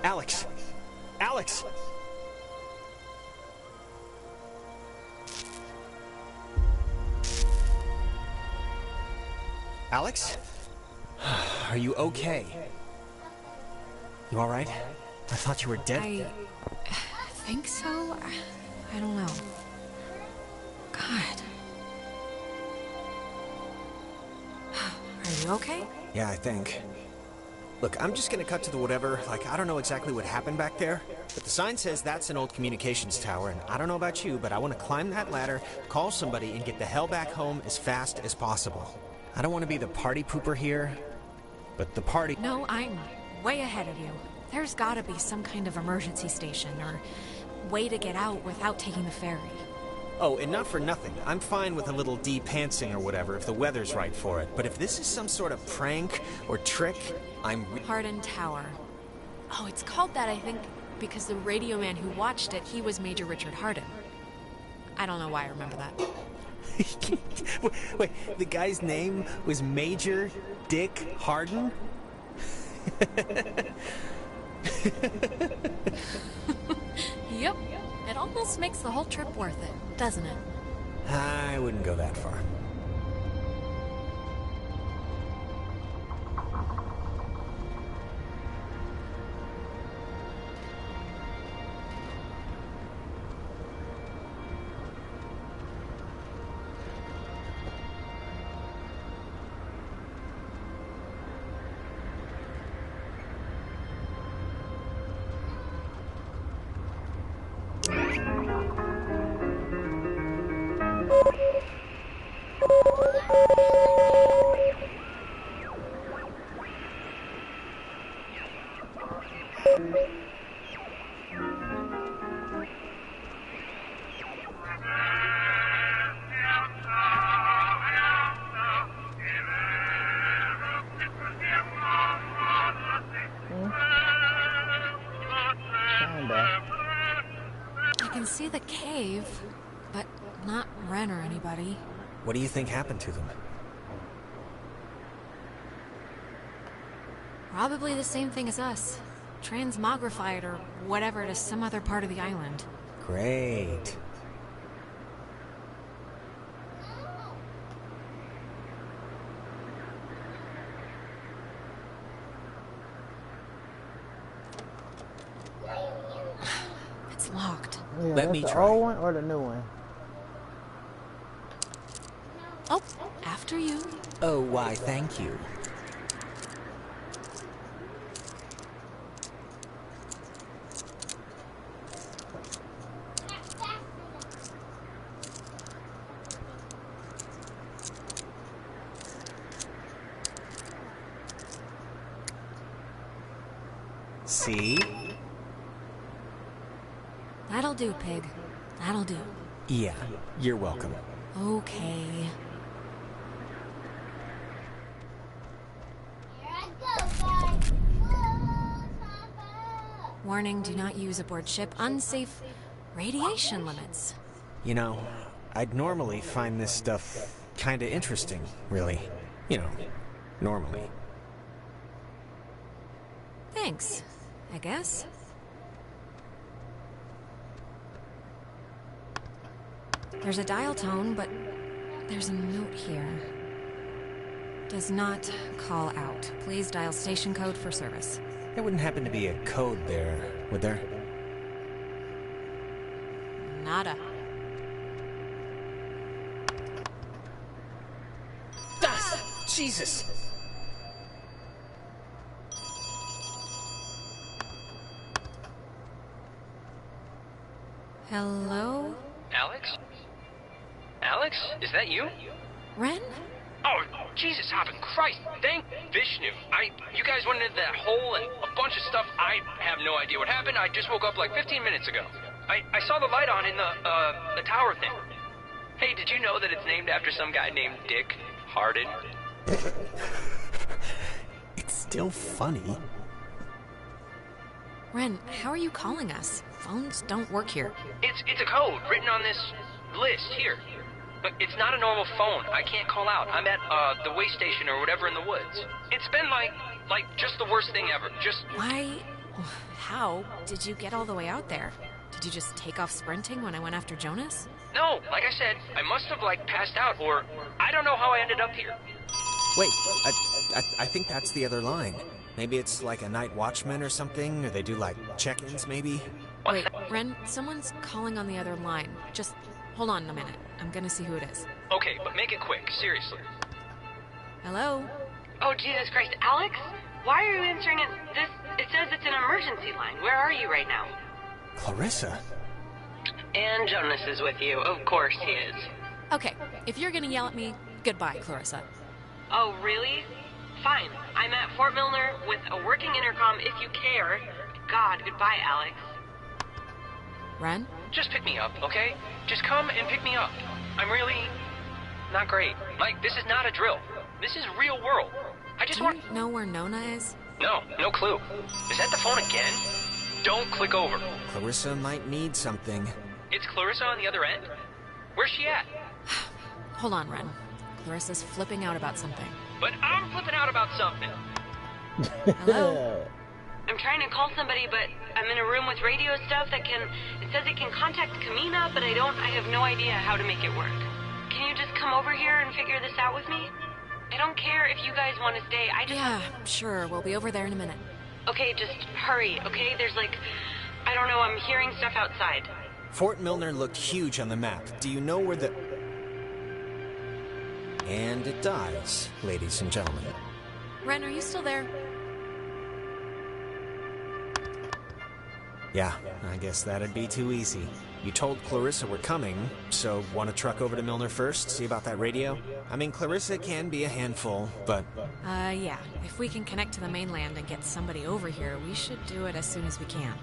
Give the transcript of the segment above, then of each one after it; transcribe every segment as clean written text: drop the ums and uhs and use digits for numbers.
Alex! Alex! Alex? Are you okay? You alright? I thought you were dead. I think so. I don't know. God. Are you okay? Yeah, I think. Look, I'm just gonna cut to the whatever. Like, I don't know exactly what happened back there, but the sign says that's an old communications tower, and I don't know about you, but I want to climb that ladder, call somebody, and get the hell back home as fast as possible. I don't want to be the party pooper here, but the party... No, I'm way ahead of you. There's gotta be some kind of emergency station, or way to get out without taking the ferry. Oh, and not for nothing. I'm fine with a little de-pantsing or whatever if the weather's right for it. But if this is some sort of prank or trick, I'm... Hardin Tower. Oh, it's called that, I think, because the radio man who watched it, he was Major Richard Hardin. I don't know why I remember that. Wait, the guy's name was Major Dick Hardin? Yep. It almost makes the whole trip worth it, doesn't it? I wouldn't go that far. I can see the cave, but not Ren or anybody. What do you think happened to them? Probably the same thing as us. Transmogrified or whatever to some other part of the island. Great. It's locked. Yeah, Let me that's try. the old one or the new one? Oh, after you. Oh, why, thank you. See? That'll do, pig. That'll do. Yeah, you're welcome. Okay. Warning, do not use aboard ship. Unsafe radiation limits. You know, I'd normally find this stuff kinda interesting, really. You know, normally. Thanks, I guess. There's a dial tone, but there's a note here. Does not call out. Please dial station code for service. There wouldn't happen to be a code there, would there? Nada. Jesus! Hello? Alex? Alex? Is that you? Ren? Oh, Jesus, hopping Christ! Thank Vishnu. You guys went into that hole and a bunch of stuff. I have no idea what happened. I just woke up like 15 minutes ago. I saw the light on in the tower thing. Hey, did you know that it's named after some guy named Dick Hardin? It's still funny. Ren, how are you calling us? Phones don't work here. It's a code written on this list here. But it's not a normal phone. I can't call out. I'm at the way station or whatever in the woods. It's been like just the worst thing ever. Just Why How did you get all the way out there? Did you just take off sprinting when I went after Jonas? No, like I said, I must have, passed out, or I don't know how I ended up here. Wait, I think that's the other line. Maybe it's like a night watchman or something, or they do, check-ins, maybe? Wait, Ren, someone's calling on the other line. Just hold on a minute. I'm gonna see who it is. Okay, but make it quick, seriously. Hello? Oh, Jesus Christ, Alex? Why are you answering it? It says it's an emergency line. Where are you right now? Clarissa? And Jonas is with you. Of course he is. Okay, if you're gonna yell at me, goodbye, Clarissa. Oh, really? Fine. I'm at Fort Milner with a working intercom if you care. God, goodbye, Alex. Ren? Just pick me up, okay? Just come and pick me up. I'm really not great. This is not a drill. This is real world. I just Do want... you know where Nona is? No clue. Is that the phone again? Don't click over. Clarissa might need something. It's Clarissa on the other end? Where's she at? Hold on, Ren. Clarissa's flipping out about something. But I'm flipping out about something. Hello? I'm trying to call somebody, but I'm in a room with radio stuff it says it can contact Kamina, but I have no idea how to make it work. Can you just come over here and figure this out with me? I don't care if you guys want to stay, Yeah, sure, we'll be over there in a minute. Okay, just hurry, okay? There's I don't know, I'm hearing stuff outside. Fort Milner looked huge on the map. Do you know where the... And it dies, ladies and gentlemen. Ren, are you still there? Yeah, I guess that'd be too easy. You told Clarissa we're coming, so want to truck over to Milner first, see about that radio? I mean, Clarissa can be a handful, but... Yeah. If we can connect to the mainland and get somebody over here, we should do it as soon as we can.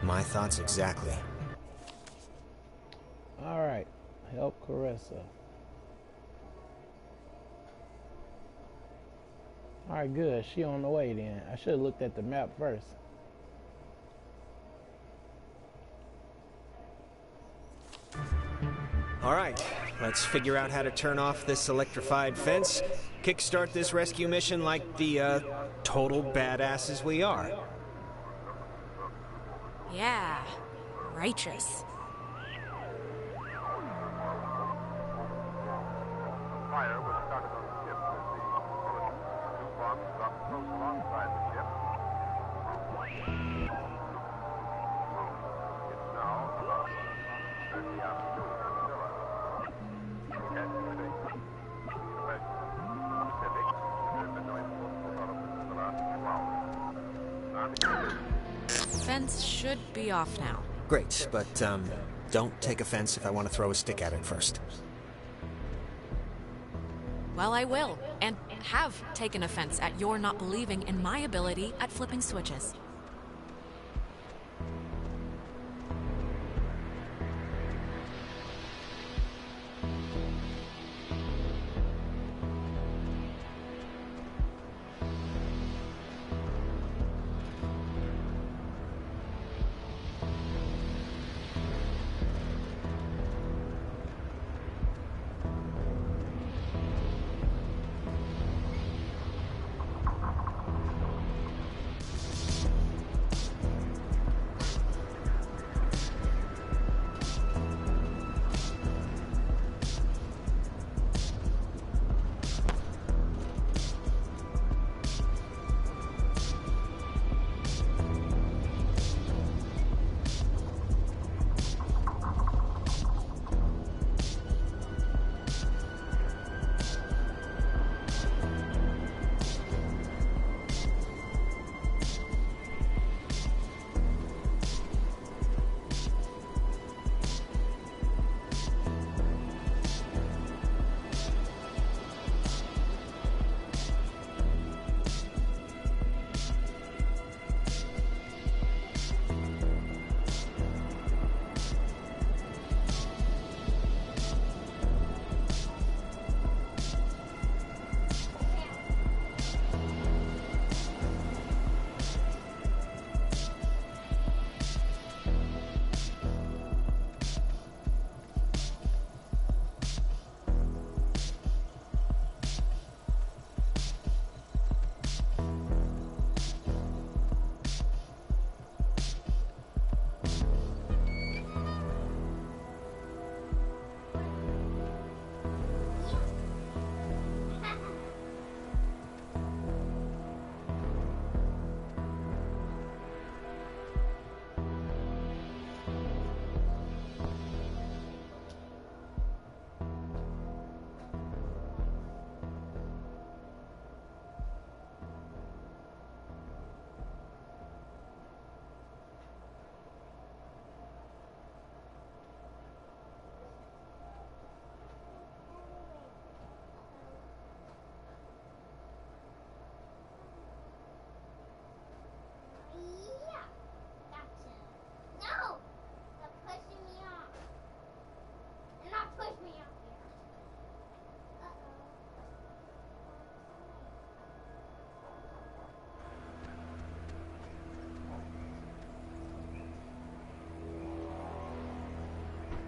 My thoughts exactly. Alright, help Clarissa. Alright, good. She on the way then. I should have looked at the map first. Alright, let's figure out how to turn off this electrified fence, kickstart this rescue mission like the, total badasses we are. Yeah. Righteous. Fire was started on the ship as the two bombs dropped close alongside the ship. It's now about 30 afternoon and still a jet prediction. West Pacific, there's been no important developments in the last few hours. Fence should be off now. Great, but, don't take offense if I want to throw a stick at it first. Well, I will, and have taken offense at your not believing in my ability at flipping switches.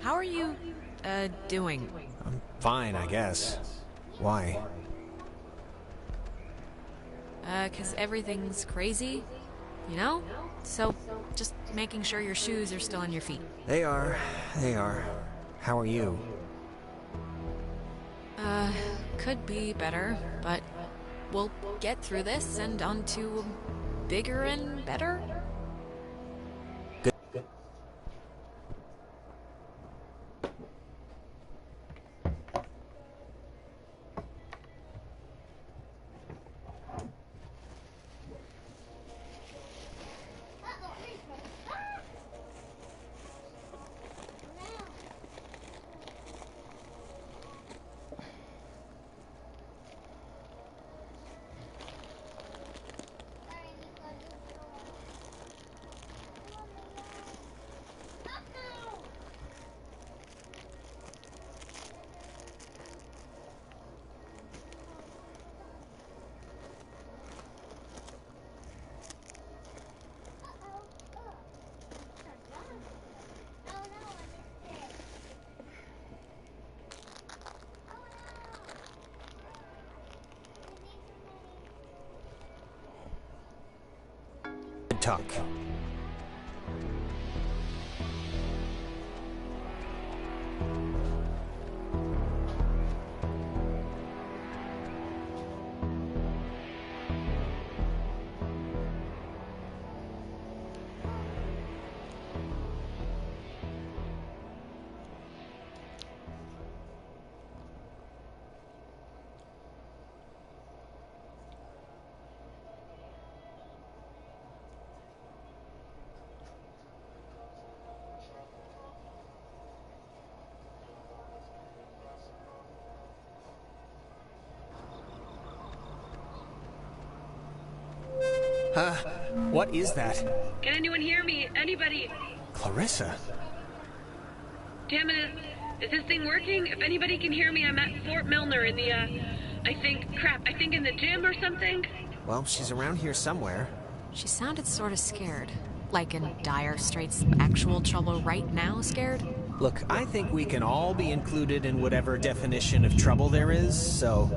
How are you, doing? I'm fine, I guess. Why? 'Cause everything's crazy, you know? So, just making sure your shoes are still on your feet. They are. How are you? Could be better, but we'll get through this and on to bigger and better. Talk. What is that? Can anyone hear me? Anybody? Clarissa? Damn it, is this thing working? If anybody can hear me, I'm at Fort Milner in the, I think in the gym or something? Well, she's around here somewhere. She sounded sort of scared. Like in dire straits, actual trouble right now scared? Look, I think we can all be included in whatever definition of trouble there is, so...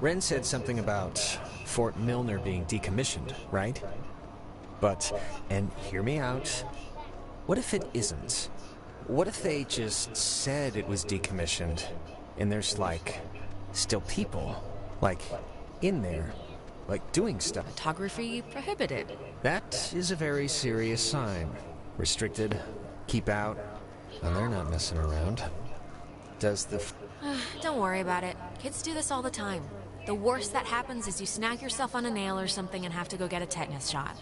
Ren said something about Fort Milner being decommissioned, right? But, and hear me out, what if it isn't? What if they just said it was decommissioned, and there's, like, still people, like, in there, like, doing stuff? Photography prohibited. That is a very serious sign. Restricted, keep out, and they're not messing around. Does the... Don't worry about it. Kids do this all the time. The worst that happens is you snag yourself on a nail or something and have to go get a tetanus shot.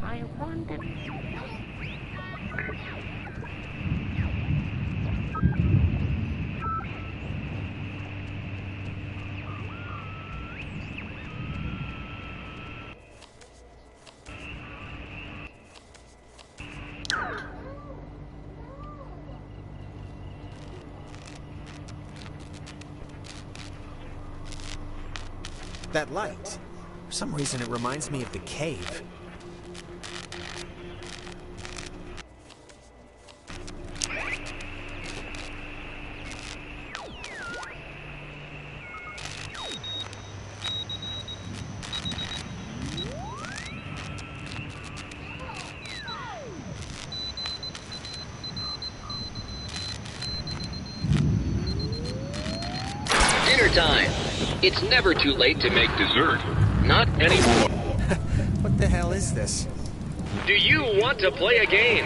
I want it. That light. For some reason, it reminds me of the cave. Dinner time. It's never too late to make dessert. Not anymore. What the hell is this? Do you want to play a game?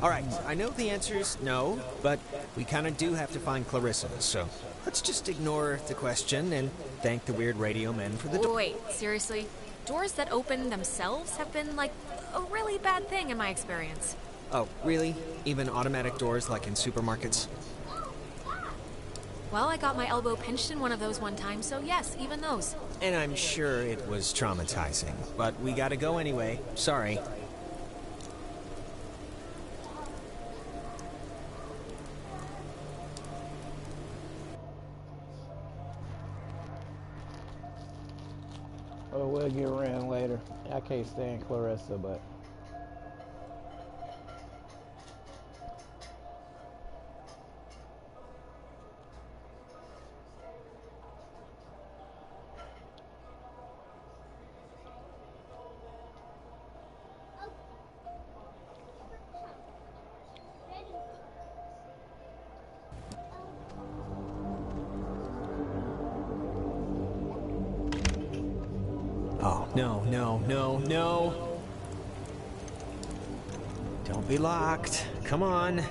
Alright, I know the answer's no, but we kind of do have to find Clarissa, so let's just ignore the question and thank the weird radio men for the door. Wait, seriously? Doors that open themselves have been, like, a really bad thing in my experience. Oh, really? Even automatic doors like in supermarkets? Well, I got my elbow pinched in one of those one time, so yes, even those. And I'm sure it was traumatizing, but we gotta go anyway. Sorry. Oh, we'll get around later. I can't stand Clarissa, but Oh, no, no, no, no. Don't be locked. Come on.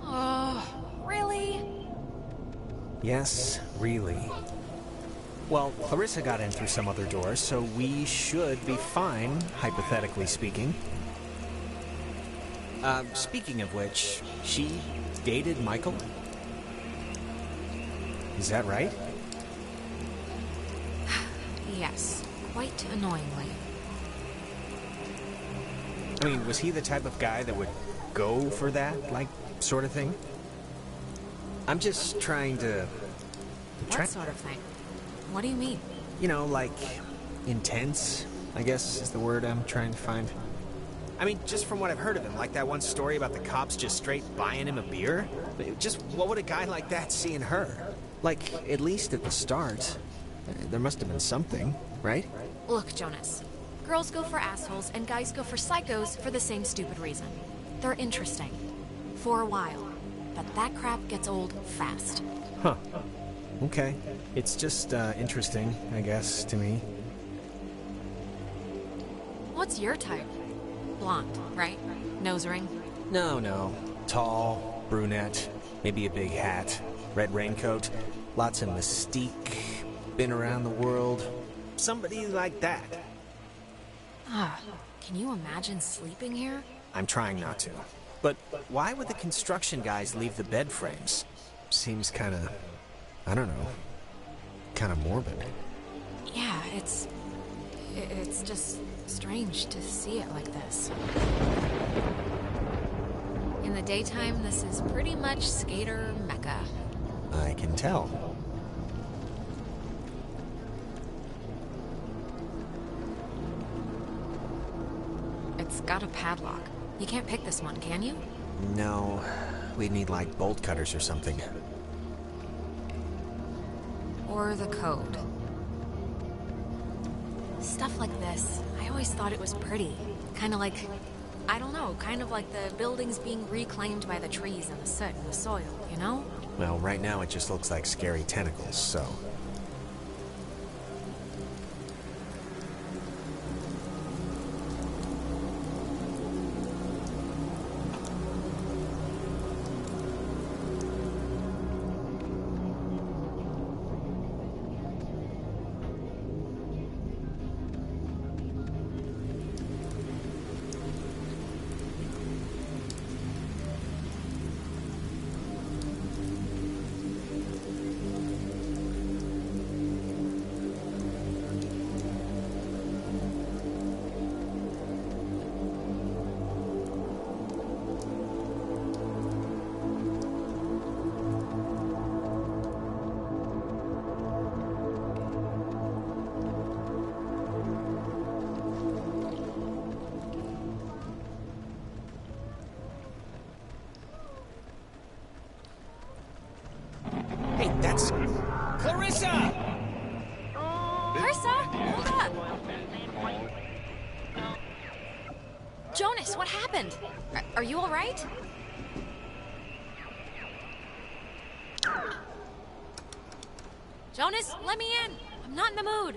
Oh, really? Yes, really. Well, Clarissa got in through some other door, so we should be fine, hypothetically speaking. Speaking of which, she dated Michael? Is that right? Yes, quite annoyingly. I mean, was he the type of guy that would go for that, like, sort of thing? I'm just trying to... What sort of thing? What do you mean? You know, like, intense, I guess is the word I'm trying to find. I mean, just from what I've heard of him, like that one story about the cops just straight buying him a beer. Just what would a guy like that see in her? Like, at least at the start, there must have been something, right? Look, Jonas. Girls go for assholes and guys go for psychos for the same stupid reason. They're interesting. For a while. But that crap gets old fast. Huh. Okay. It's just, interesting, I guess, to me. What's your type? Blonde, right? Nose ring? No. Tall, brunette, maybe a big hat, red raincoat, lots of mystique, been around the world. Somebody like that. Ah, can you imagine sleeping here? I'm trying not to. But why would the construction guys leave the bed frames? Seems kinda... I don't know. Kinda morbid. Yeah, it's just strange to see it like this. In the daytime, this is pretty much skater mecca. I can tell. It's got a padlock. You can't pick this one, can you? No, we'd need like bolt cutters or something. Or the code. Stuff like this, I always thought it was pretty. Kind of like, I don't know, kind of like the buildings being reclaimed by the trees and the soot and the soil, you know? Well, right now it just looks like scary tentacles, so... Hey, that's... Clarissa! Clarissa, hold up! Jonas, what happened? Are you all right? Jonas, let me in! I'm not in the mood!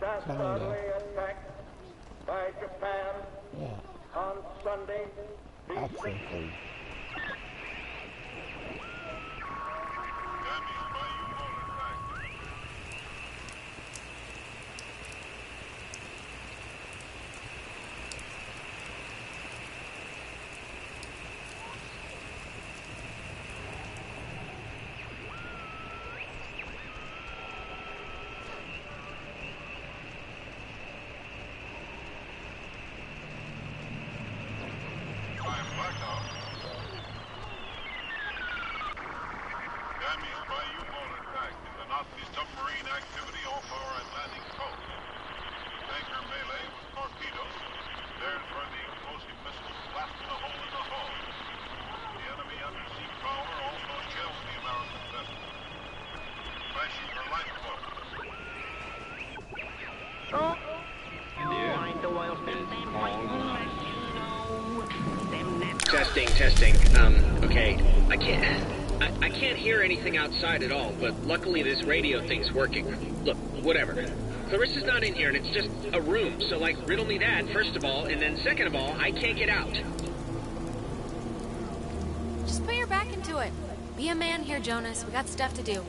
Dastardly attack by Japan on Sunday, Oxenfree. Submarine activity off our Atlantic coast. Tanker melee with torpedoes. There's where the explosive missiles blasted a hole in the hull. The enemy undersea power also shells the American vessel, crashing her lifeboat. Testing. Okay. I can't hear anything outside at all, but luckily this radio thing's working. Look, whatever. Clarissa's not in here, and it's just a room, so, like, riddle me that, first of all, and then second of all, I can't get out. Just put your back into it. Be a man here, Jonas. We got stuff to do.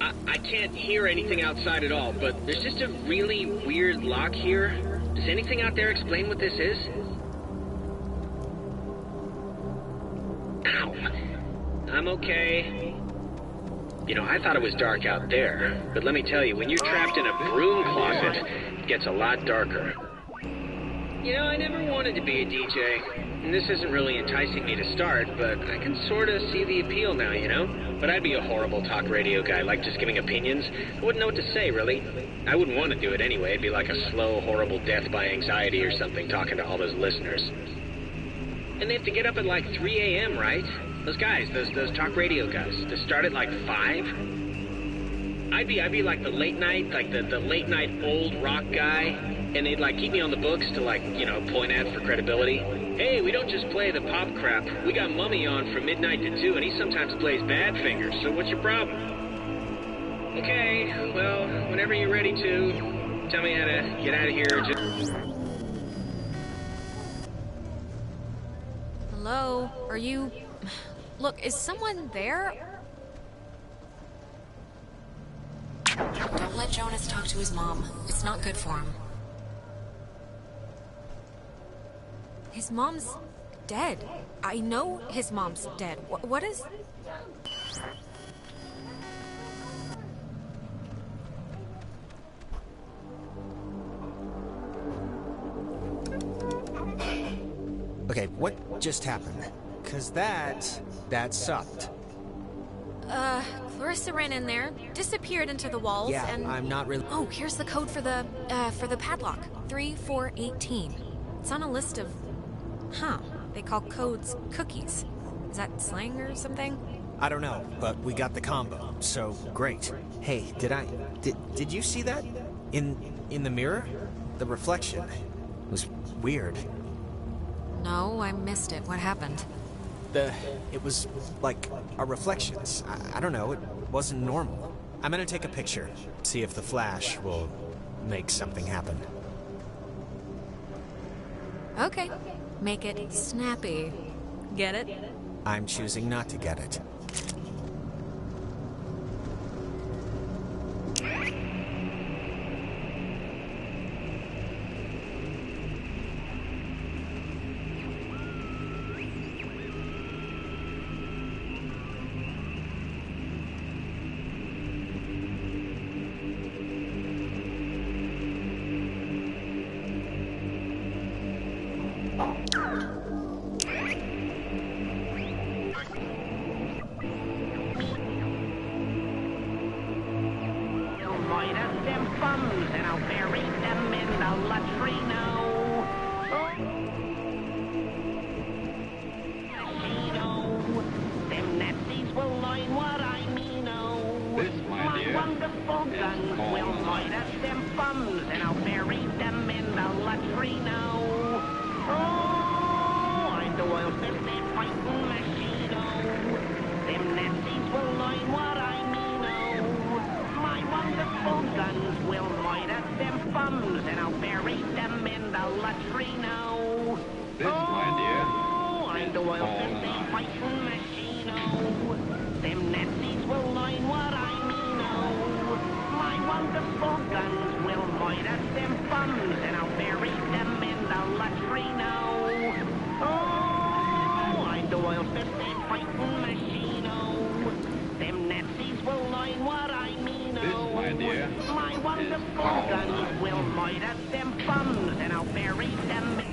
I can't hear anything outside at all, but there's just a really weird lock here. Does anything out there explain what this is? Ow. I'm okay. You know, I thought it was dark out there, but let me tell you, when you're trapped in a broom closet, it gets a lot darker. You know, I never wanted to be a DJ, and this isn't really enticing me to start, but I can sort of see the appeal now, you know? But I'd be a horrible talk radio guy, like just giving opinions. I wouldn't know what to say, really. I wouldn't want to do it anyway. It'd be like a slow, horrible death by anxiety or something, talking to all those listeners. And they have to get up at like 3 a.m., right? Those guys, those talk radio guys, to start at like 5? I'd be like the late night, like the late night old rock guy, and they'd like keep me on the books to like, you know, point at for credibility. Hey, we don't just play the pop crap. We got Mummy on from midnight to 2, and he sometimes plays Badfinger, so what's your problem? Okay, well, whenever you're ready to, tell me how to get out of here. Hello? Are you... Look, is someone there? Don't let Jonas talk to his mom. It's not good for him. His mom's dead. I know his mom's dead. What is... Okay, what just happened? 'Cause that sucked. Clarissa ran in there, disappeared into the walls, Yeah, and... I'm not really... Oh, here's the code for the padlock. 3418. It's on a list of... Huh. They call codes cookies. Is that slang or something? I don't know, but we got the combo, so great. Hey, did you see that? In the mirror? The reflection. It was weird. No, I missed it. What happened? It was like our reflections. I don't know, it wasn't normal. I'm gonna take a picture, see if the flash will make something happen. Okay. Make it snappy. Get it? I'm choosing not to get it. bums and I'll bury them in the latrino. This, my dear, I'm the oil system fighting machine. Them Nazis will learn what I mean. My wonderful guns will murder them bums and I'll bury them in the latrino. I'm the oil system fighting machine. Them Nazis will learn what I mean. This, my dear, My wonderful guns will murder them bums and I'll bury them in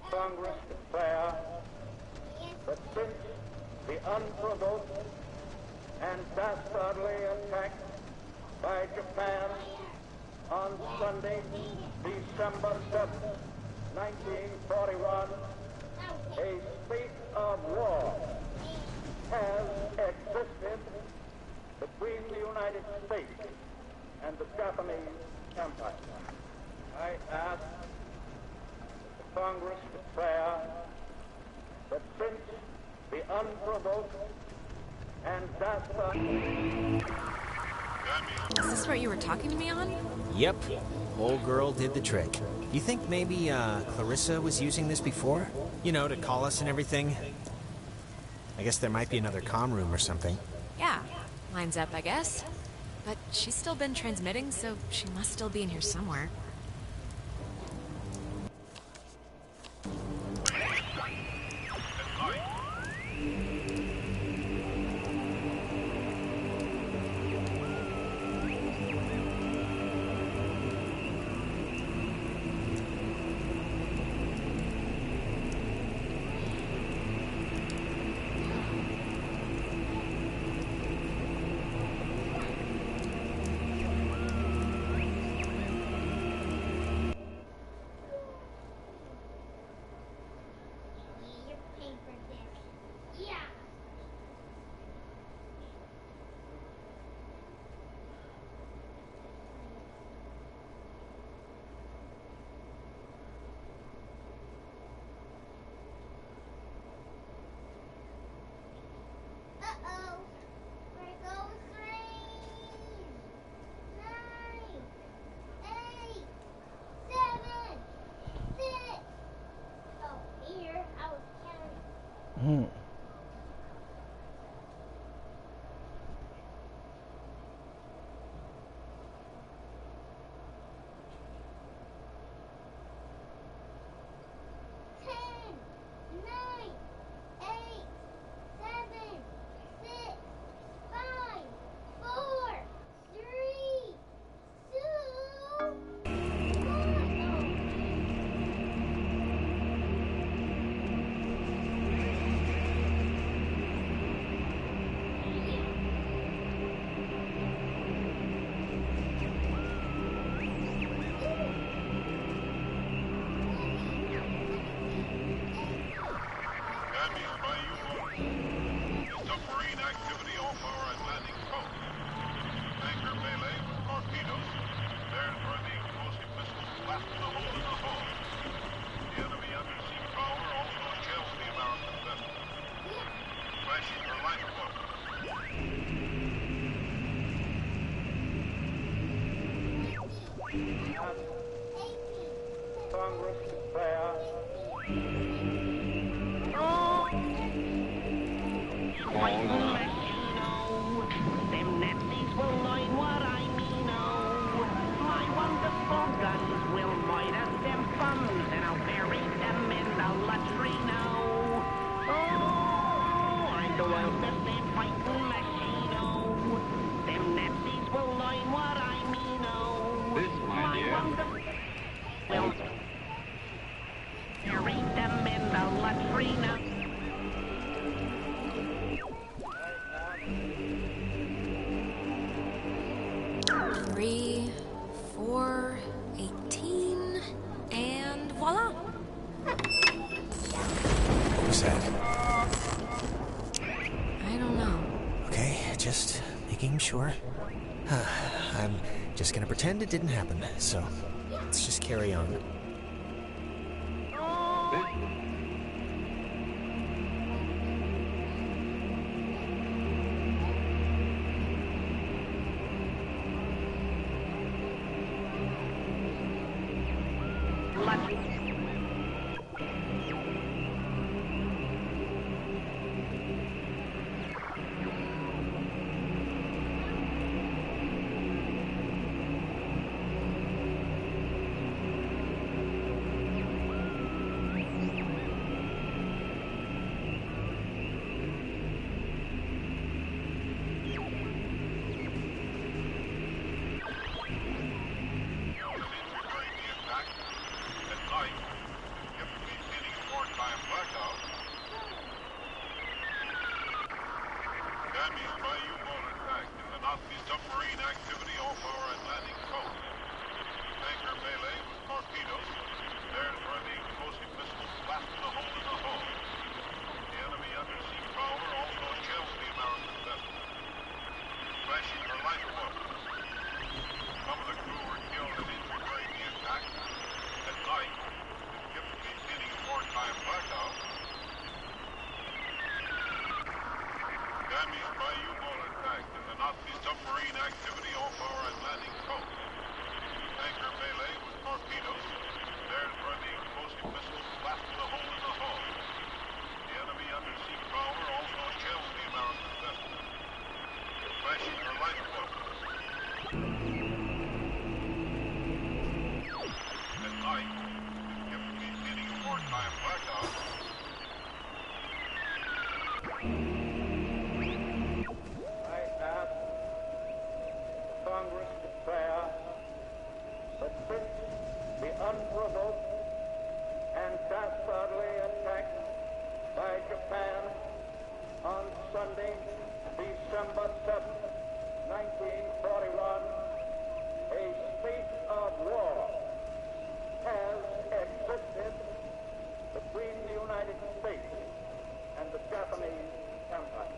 Congress declare that since the unprovoked and dastardly attack by Japan on Sunday, December 7th, 1941, a state of war has existed between the United States and the Japanese Empire. I ask the Congress declare that since the unprovoked and dastardly... Is this what you were talking to me on? Yep. Old girl did the trick. You think maybe, Clarissa was using this before? You know, to call us and everything? I guess there might be another comm room or something. Yeah, lines up, I guess. But she's still been transmitting, so she must still be in here somewhere. Hmm. Congress declare them Nazis will learn what I mean. My wonderful guns will murder them bums and I'll bury them in the latrino. I'm the oil system fighting machine. Them Nazis will learn what I mean. This, my dear, Will bury them in the latrino. 3, 4, 18, and voila! What was that? I don't know. Okay, just making sure. I'm just gonna pretend it didn't happen, so let's just carry on. Nazi submarine activity off our Atlantic coast. Tanker melee with torpedoes. There's where the explosive missiles blasted a hole in the hull. The enemy undersea power also shelled the American vessel, flashing her lifeboat. Some of the crew were killed and injured during the attack. At night, the ship maintaining a wartime blackout. Damaged by U-boat attack and the Nazi submarine activity off our Atlantic coast. Tanker melee with torpedoes. There's where the explosive missiles blasted a hole in the hull. The enemy undersea power also shelled the American vessel, flashing her lifeboat. At night, the ship maintaining a wartime blackout. I ask the Congress declare that since the unprovoked and dastardly attack by Japan on Sunday, December 7th, 1941, a state of war has existed between the United States and the Japanese Empire.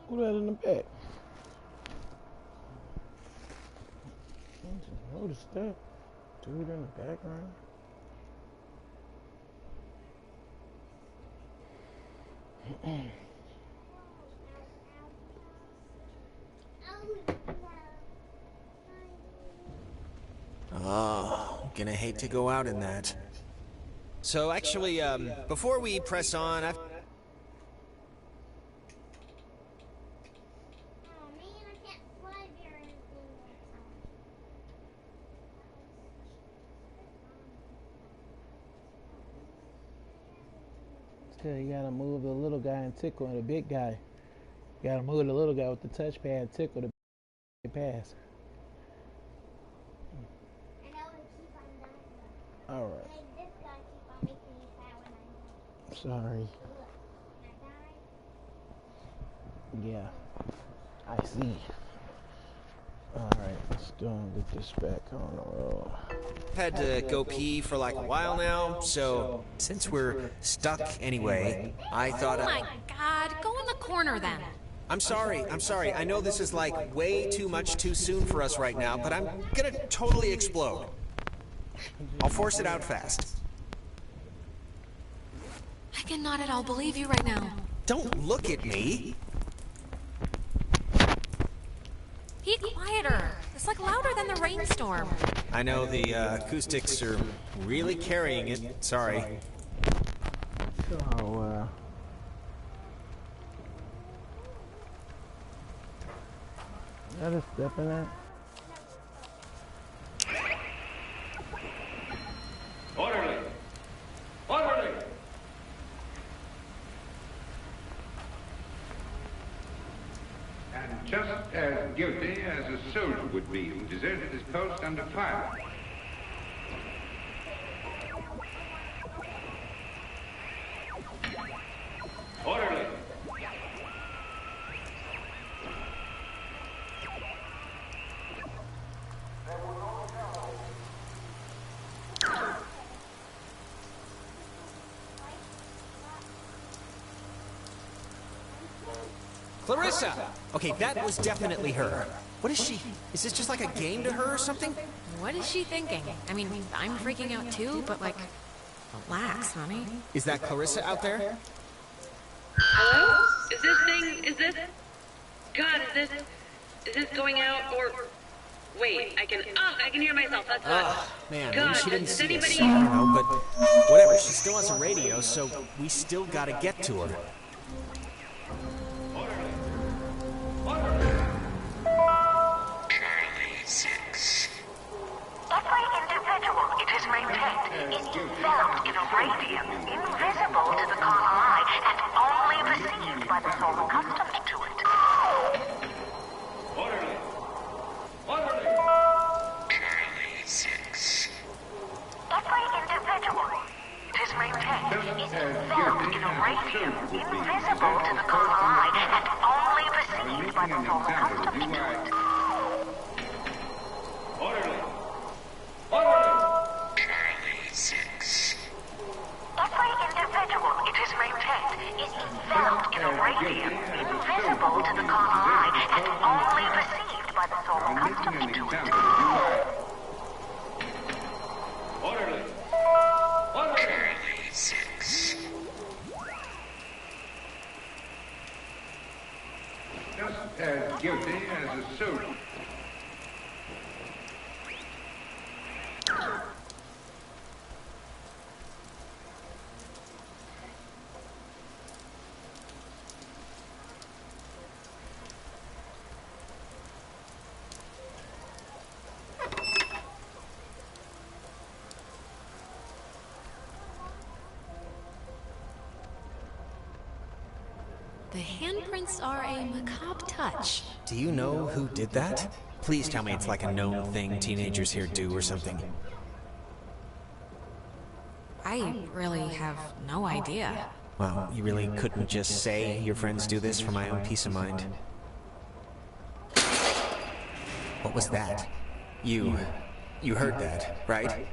Who that in the back? I just noticed that. Dude in the background. Oh, gonna hate to go out in that. So actually, before we press on, I've... You gotta move the little guy and tickle the big guy. You gotta move the little guy with the touchpad and tickle the big pass. Alright. Sorry. Yeah. I see. Alright, let's go and get this back on the road. Had to go pee for like a while now, so since we're stuck anyway, I thought... Oh my god, go in the corner then. I'm sorry. I know this is like way too much too soon for us right now, but I'm gonna totally explode. I'll force it out fast. I cannot at all believe you right now. Don't look at me. Be quieter. It's like louder than the rainstorm. I know the acoustics are really carrying it. Sorry. So, let us step in that. Orderly! Orderly! And just as guilty as a soldier would be who deserted his post under fire. Orderly! Clarissa! Okay, that was definitely her. What is she? Is this just like a game to her or something? What is she thinking? I mean, I'm freaking out too, but like, relax, honey. Is that Clarissa out there? Hello? Is this... God, is this going out, or Wait, I can hear myself. That's what. Man, God, maybe she didn't does see us. anybody- I don't know, but whatever. She still has a radio, so we still gotta get to her. Every individual it is maintained is enveloped in a radium invisible to the carnal eye and only perceived by the soul accustomed to it. Every individual it is maintained is enveloped in a radium invisible to the carnal eye and only perceived by the soul accustomed to it. Every individual it is maintained is enveloped in a radium invisible to the carnal eye and only perceived by the soul accustomed to it. Just as guilty as a soldier. The handprints are a macabre touch. Do you know who did that? Please tell me it's like a known thing teenagers here do or something. I really have no idea. Well, you really couldn't just say your friends do this for my own peace of mind. What was that? You heard that, right?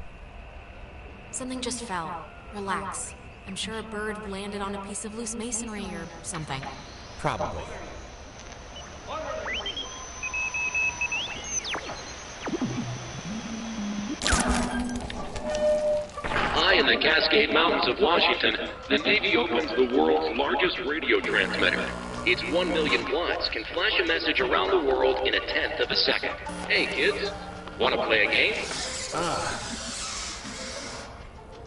Something just fell. Relax. I'm sure a bird landed on a piece of loose masonry or something. Probably. High in the Cascade Mountains of Washington, the Navy opens the world's largest radio transmitter. Its 1 million watts can flash a message around the world in a tenth of a second. Hey kids, wanna play a game?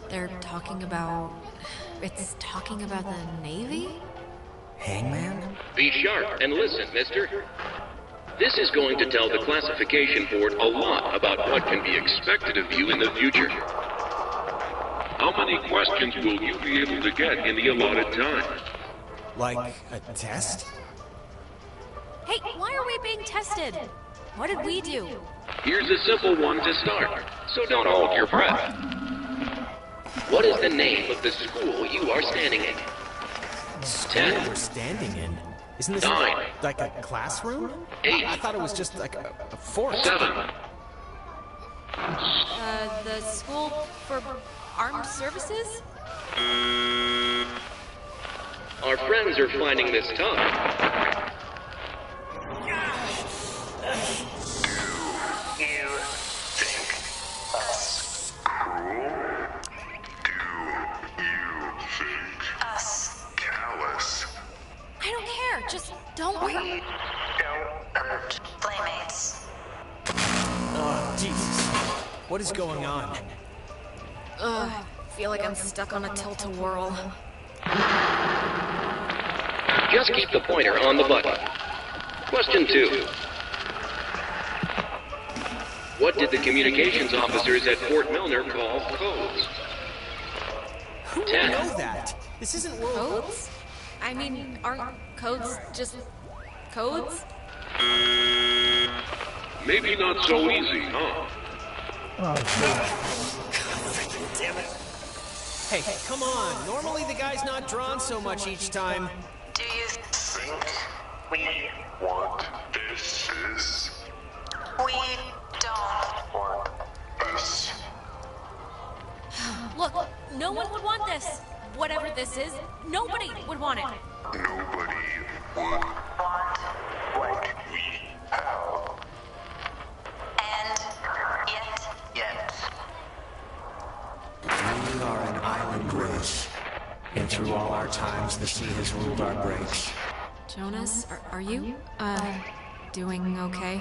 They're talking about... It's talking about the Navy? Hangman? Be sharp and listen, mister. This is going to tell the classification board a lot about what can be expected of you in the future. How many questions will you be able to get in the allotted time? Like a test? Hey, why are we being tested? What did we do? Here's a simple one to start, so don't hold your breath. What is the name of the school you are standing in? School 10. we're standing in? Isn't this 9. like a classroom? 8. I thought it was just like a fort. 7. The School for Armed Services? Our friends are finding this tough. You think us cruel? Do you think us callous? I don't care, just don't We worry. don't hurt playmates. Oh, Jesus. What is going on? Ugh, feel like I'm stuck on a tilt-a-whirl. Just keep the pointer on the button. Question 2. What did the communications officers at Fort Milner call codes? Who would 10. know that? This isn't World... Codes? I mean, aren't codes just codes? Maybe not so easy, huh? Damn it. Hey, come on. Normally the guy's not drawn so much each time. Do you think we want this? We don't want this. Look, no one would want this. Whatever this is, nobody would want it. Nobody would want what we have. And yet. We are an island race, and through all our times, the sea has ruled our breaks. Jonas, are you, doing okay?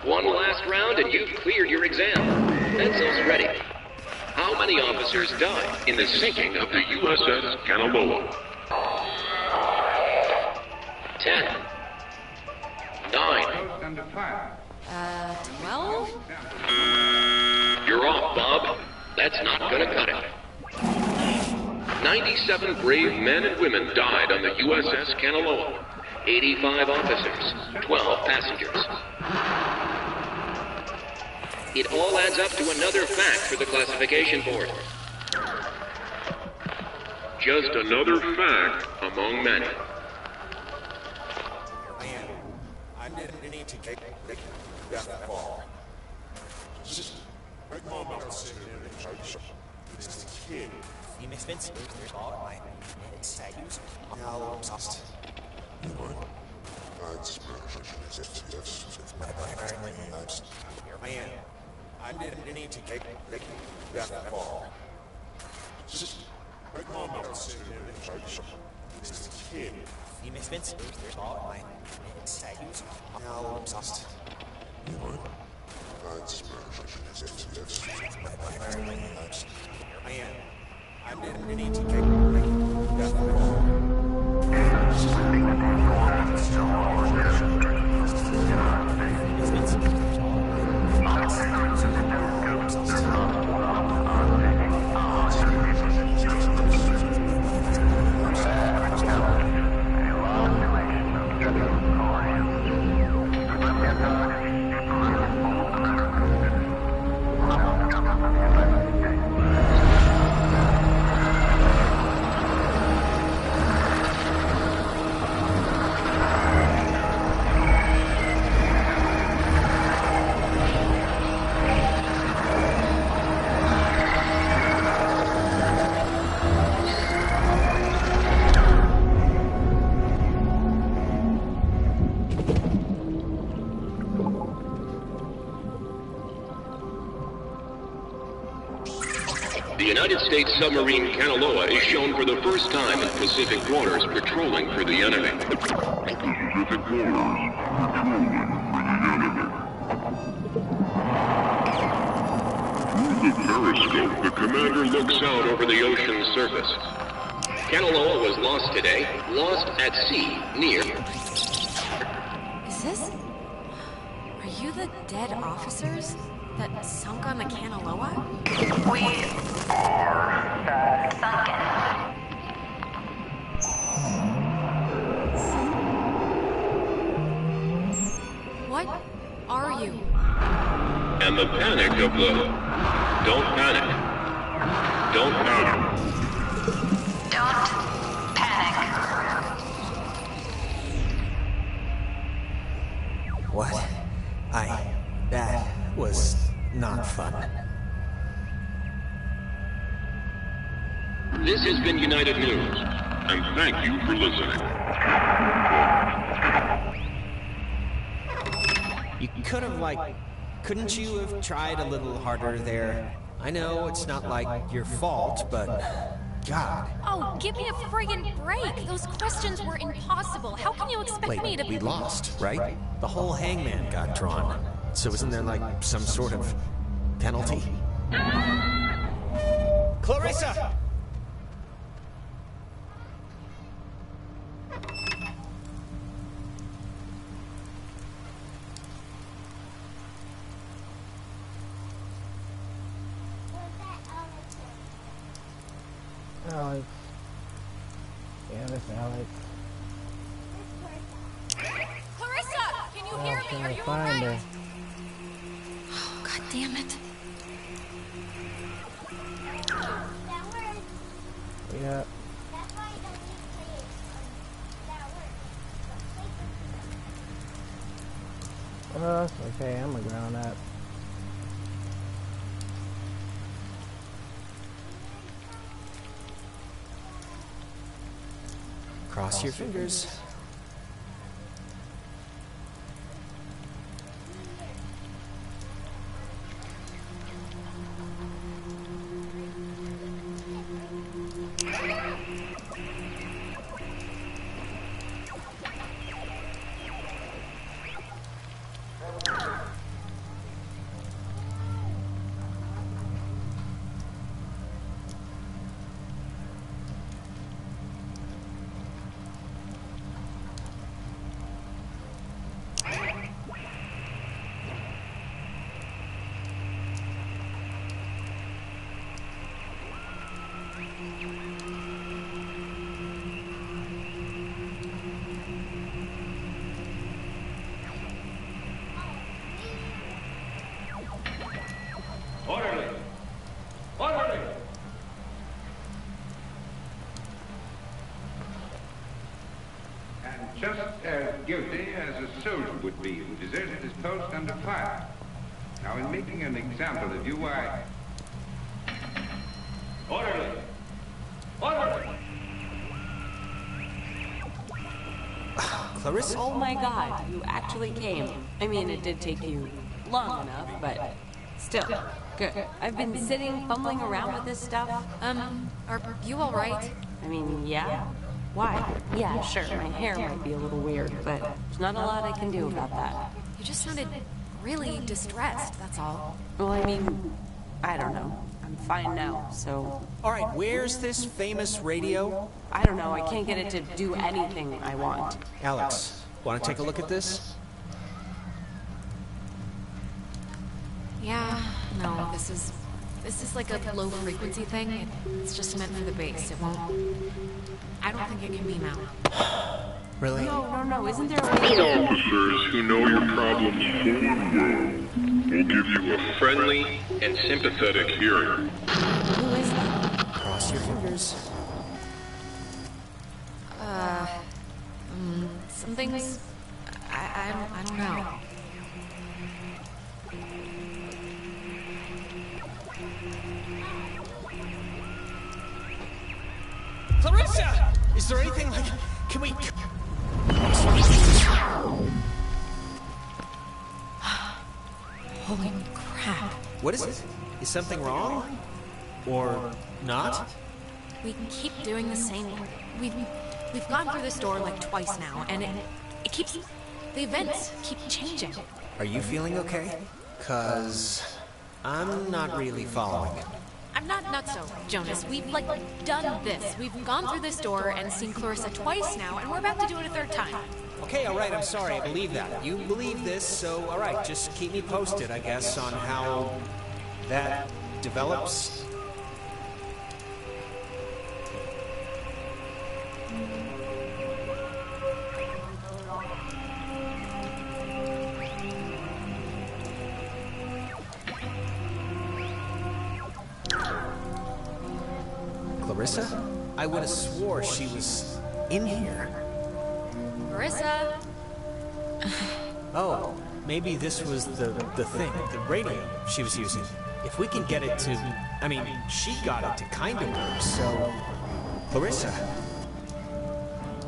One last round and you've cleared your exam. Pencils ready. How many officers died in the sinking of the USS Kanaloa? 10. 9. Post under fire. 12? You're off, Bob. That's not gonna cut it. 97 brave men and women died on the USS Kanaloa. 85 officers, 12 passengers. It all adds up to another fact for the classification board. Just another fact among many. I didn't need to get that far. Just a moment. It's a kid. You may spend some all my minutes at use. Now I'm lost. Here I am. I didn't need to get that far. Just a moment. It's a kid. You may spend some all my minutes at use. Now I'm lost. Here I am. I didn't need to get that far. The United States submarine Kanaloa is shown for the first time in Pacific waters patrolling for the enemy. Pacific waters patrolling for the enemy. Through the periscope, the commander looks out over the ocean's surface. Kanaloa was lost today, lost at sea, near... Is this... Are you the dead officers that sunk on the Kanaloa? We are sunken. What are you? And the panic of the... Don't panic. Don't panic. Don't panic. What? That was not fun. This has been United News, and thank you for listening. You could have, couldn't you have tried a little harder there? I know it's not your fault, but... God. Oh, give me a friggin' break! Those questions were impossible. How can you expect me to... we lost, right? The whole hangman got drawn. So isn't there, some sort of penalty? Clarissa! Alex. Yeah, that's Alex. Clarissa! Can you hear me? Are you find alright? her. Oh, God damn it. Yeah. Oh, it's okay. I'm gonna ground that. Cross your fingers. guilty as a soldier would be who deserted his post under fire. Now, in making an example of you, I... Orderly! Orderly! Clarissa? Oh my god, you actually came. I mean, it did take you long enough, but still. Good. I've been sitting, fumbling around with this stuff. Are you alright? I mean, yeah. Why? Yeah, sure, my hair might be a little weird, but there's not a lot I can do about that. You just sounded really distressed, that's all. Well, I mean, I don't know. I'm fine now, so... Alright, where's this famous radio? I don't know, I can't get it to do anything I want. Alex, want to take a look at this? Yeah, no, this is like a low frequency thing. It's just meant for the bass. It won't... I don't think it can beam out. Really? No, isn't there a way... Officers who know your problems full and well will give you a friendly and sympathetic hearing. Who is that? Cross your fingers. Some things... I don't know. Clarissa! Is there anything like... Can we... Holy crap. What is it? Is something wrong? Or not? We keep doing the same... We've gone through this door like twice now, and it keeps... The events keep changing. Are you feeling okay? 'Cause I'm not really following it. I'm not so, Jonas. We've, like, done this. We've gone through this door and seen Clarissa twice now, and we're about to do it a third time. Okay, alright, I'm sorry, I believe that. You believe this, so alright, just keep me posted, I guess, on how that develops. Clarissa? I would have swore she was in here. Clarissa! Oh, maybe this was the thing, the radio she was using. If we can get it to... I mean, she got it to kind of work, so... Clarissa?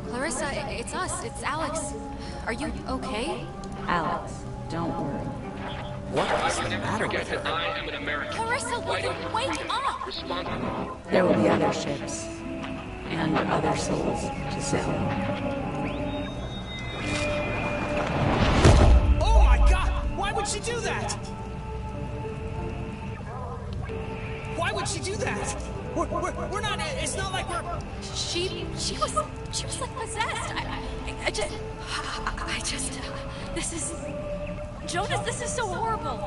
Clarissa, it's us. It's Alex. Are you okay? Alex, don't worry. What is the matter with her? I am an American. Clarissa, will you wake up? Responsible. There will be other ships. And other souls to sell. Oh my god! Why would she do that? Why would she do that? We're not... It's not like we're... She was like possessed. I just... This is... Jonas, this is so horrible.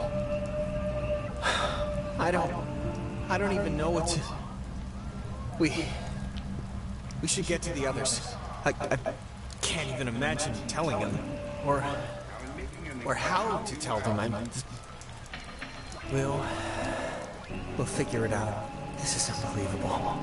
I don't even know what to... We should get to the others. I can't even imagine telling them. Or how to tell them. We'll figure it out. This is unbelievable.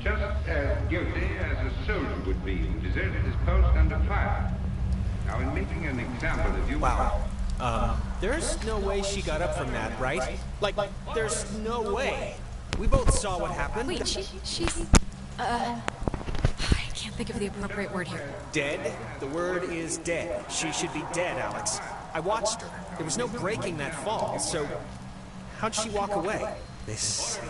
just as guilty as a soldier would be who deserted his post under fire. Now, in making an example of you... Wow. There's no way she got up from that, right? Like, there's no way. We both saw what happened. Wait, she's... I can't think of the appropriate word here. Dead? The word is dead. She should be dead, Alex. I watched her. There was no breaking that fall, so... How'd she walk away? This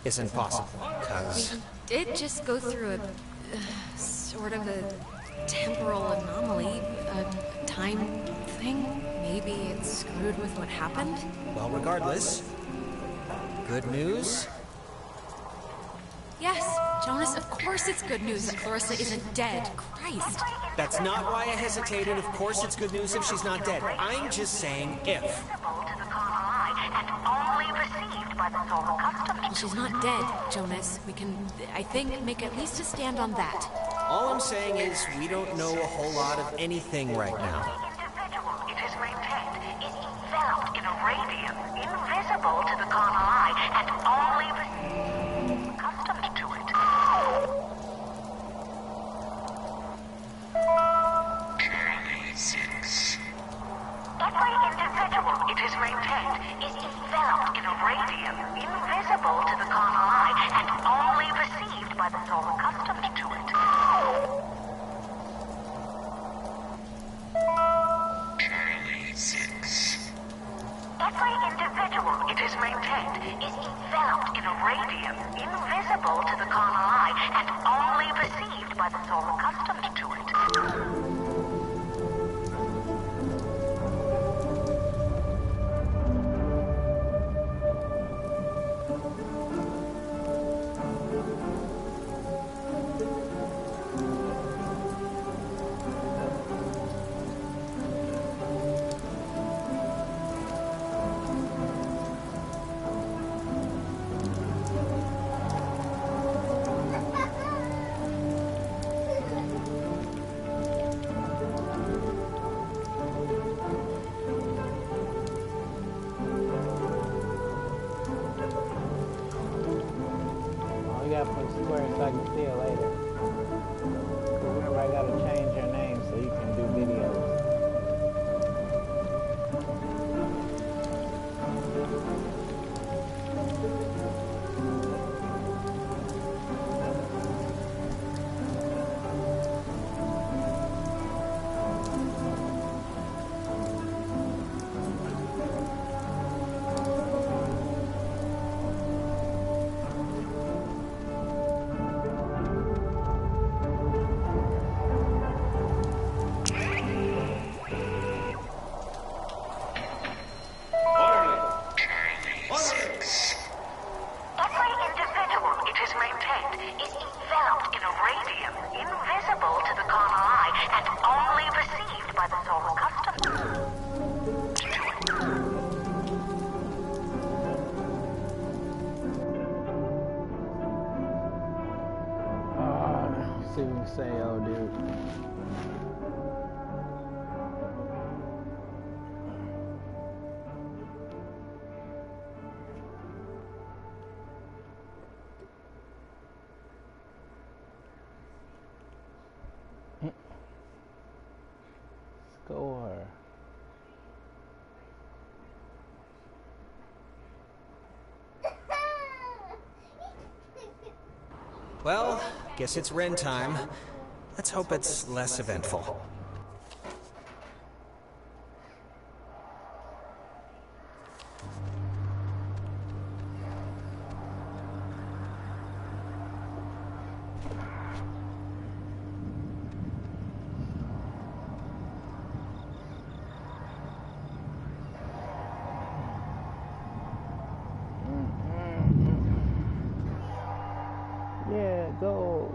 isn't possible, because... We did just go through a... sort of a temporal anomaly, a time thing. Maybe it's screwed with what happened? Well, regardless, good news? Yes, Jonas, of course it's good news that Clarissa isn't dead. Christ. That's not why I hesitated. Of course it's good news if she's not dead. I'm just saying if. Well, she's not dead, Jonas. We can, I think, make at least a stand on that. All I'm saying is we don't know a whole lot of anything right now. It is maintained is enveloped in a radium invisible to the carnal eye and only accustomed to it. Charlie 6. Every individual, it is maintained, is enveloped in a radium invisible to the carnal eye and only perceived by the soul accustomed to it. Charlie 6. Every individual, it is maintained, is enveloped in a radium invisible to the carnal eye and only perceived by the soul accustomed to it. You gotta put square so I can see it later. Remember, I gotta change your name so you can do videos. See what you say, oh dude. Score. Well, guess it's Ren time. Let's hope it's less eventful. Yeah, go.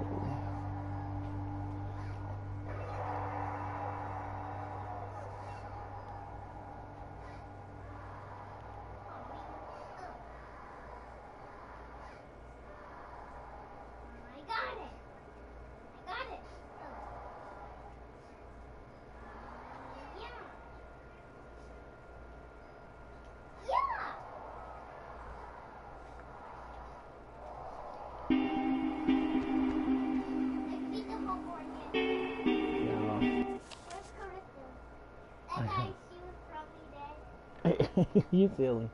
You silly.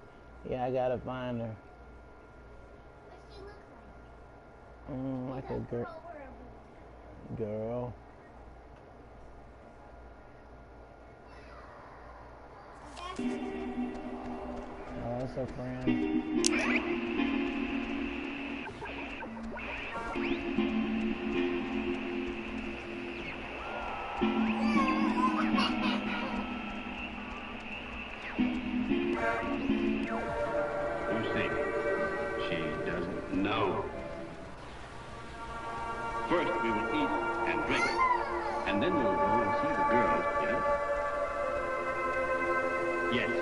Yeah, I gotta find her. Like a girl. Oh, that's her friend. Lucy, she doesn't know. First we will eat and drink, and then we will go and see the girls, yes? Yes.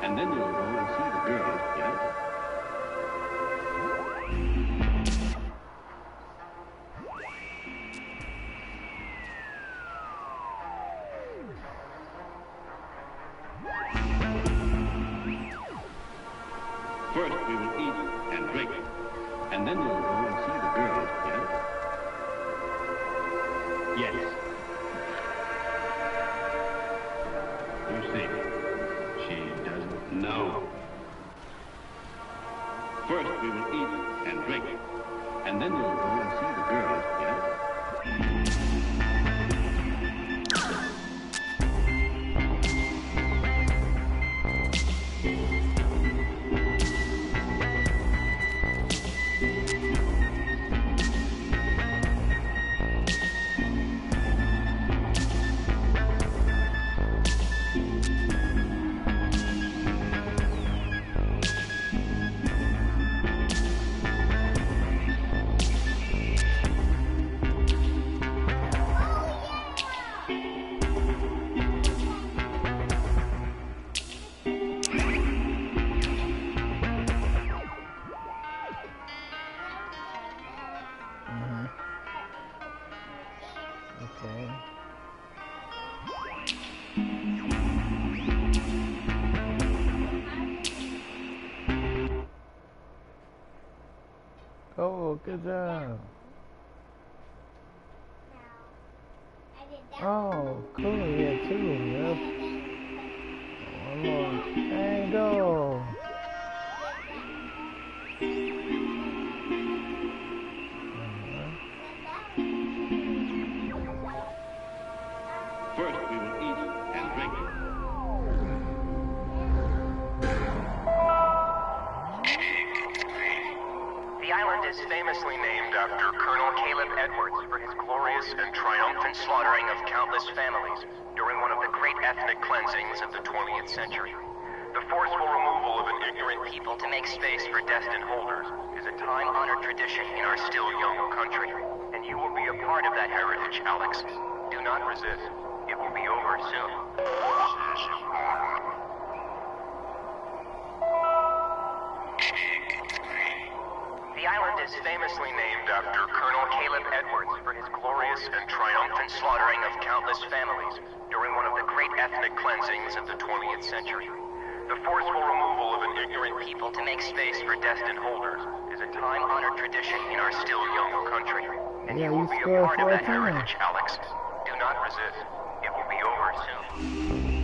And then we'll go and see the girls, yes? First we will eat and drink, and then we'll go and see the girls, yes? Yes. You see, she doesn't know. First we will eat and drink, and then we'll go and see the girls, yes? Oh, good job. Oh, cool. Yeah, two. Yep. One more. There you go. First we will eat and drink. The island is famously named after Colonel Caleb Edwards for his glorious and triumphant slaughtering of countless families during one of the great ethnic cleansings of the 20th century. The forceful removal of an ignorant people to make space for destined holders is a time-honored tradition in our still young country. And you will be a part of that heritage, Alex. Do not resist. It will be over soon. The island is famously named after Colonel Caleb Edwards for his glorious and triumphant slaughtering of countless families during one of the great ethnic cleansings of the 20th century. The forceful removal of an ignorant people to make space for destined holders is a time-honored tradition in our still young country. And you will be a part of that heritage, Alex. Do not resist. It will be over soon.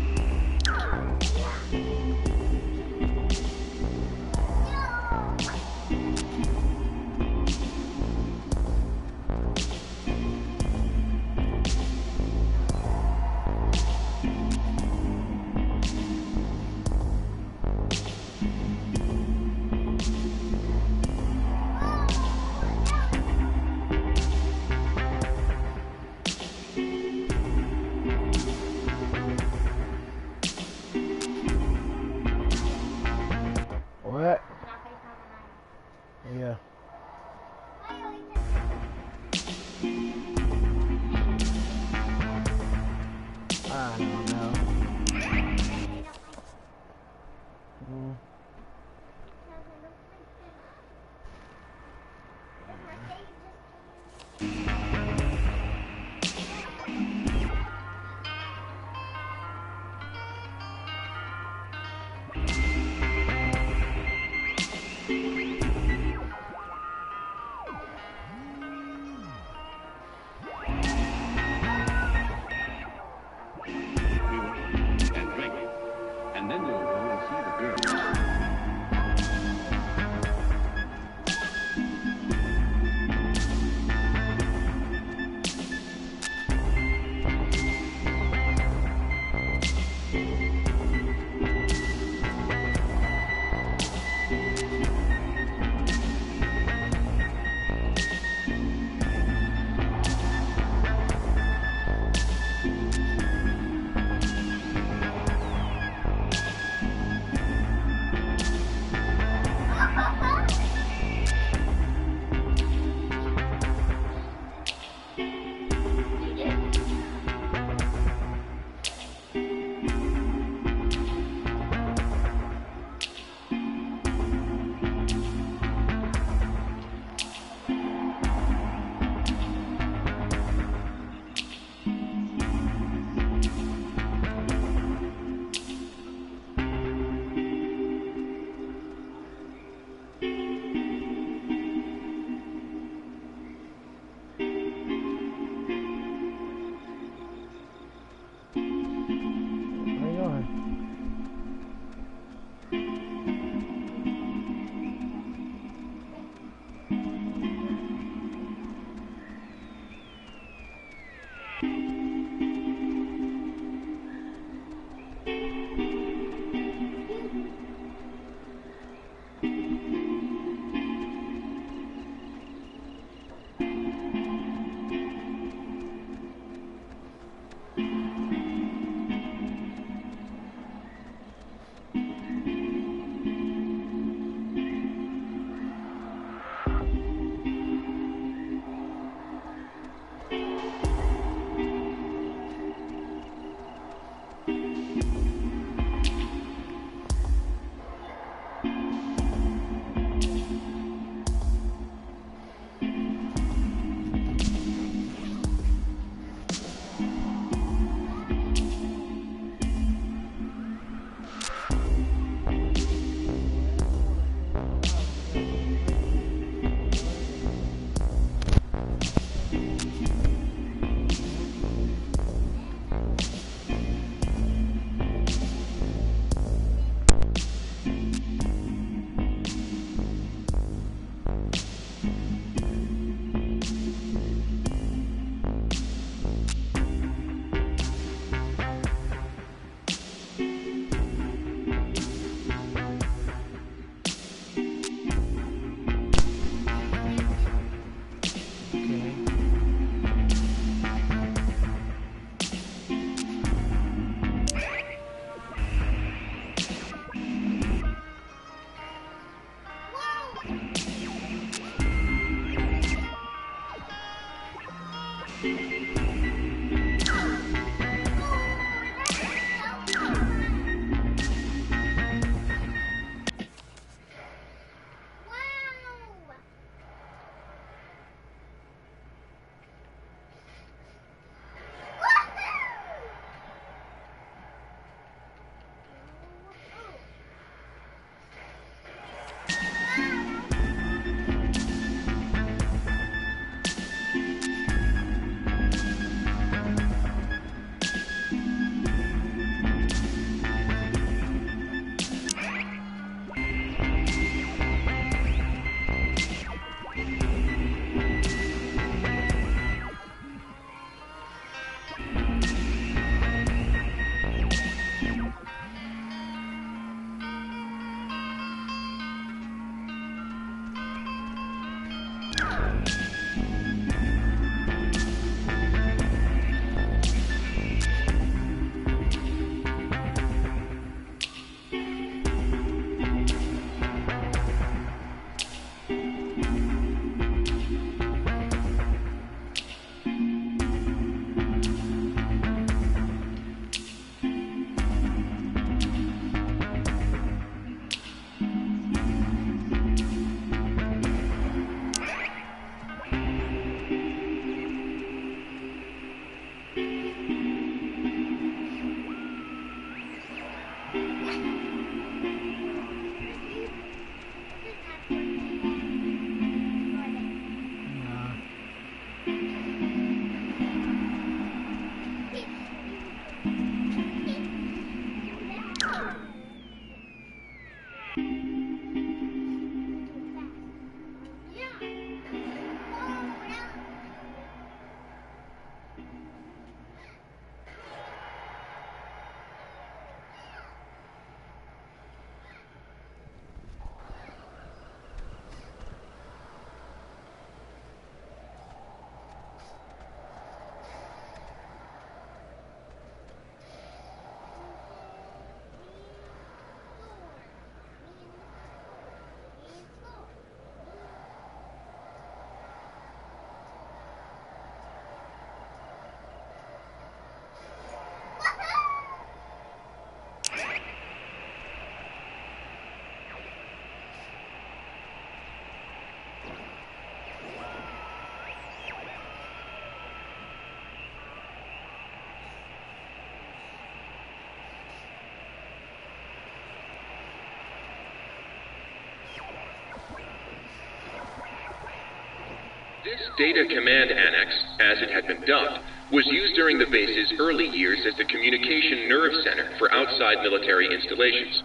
This Data Command Annex, as it had been dubbed, was used during the base's early years as the communication nerve center for outside military installations.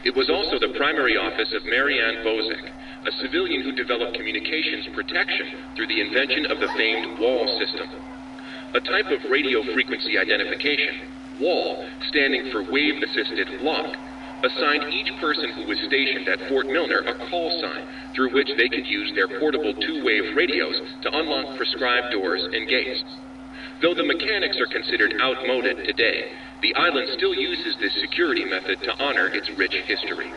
It was also the primary office of Marianne Bozek, a civilian who developed communications protection through the invention of the famed WAL system. A type of radio frequency identification, WAL, standing for Wave-Assisted Lock, assigned each person who was stationed at Fort Milner a call sign through which they could use their portable two-wave radios to unlock prescribed doors and gates. Though the mechanics are considered outmoded today, the island still uses this security method to honor its rich history.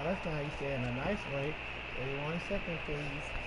That's not how you say it in a nice way. Wait 1 second, please.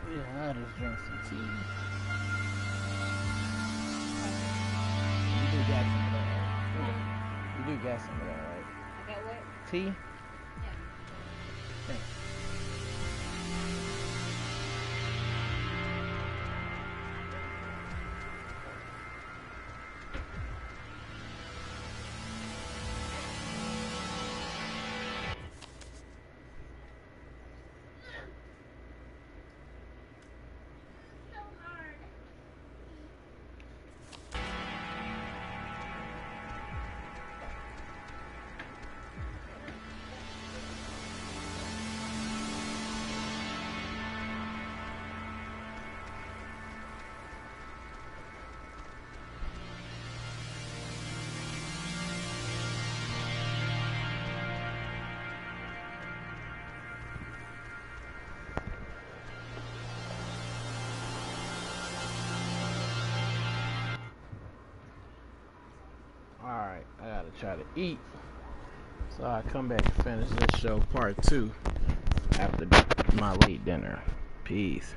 Yeah, I just drink some tea. You do got some of that, right? You do got some of that, right? I got what? Tea? Yeah. Alright, I gotta try to eat. So I come back and finish this show part 2 after my late dinner. Peace.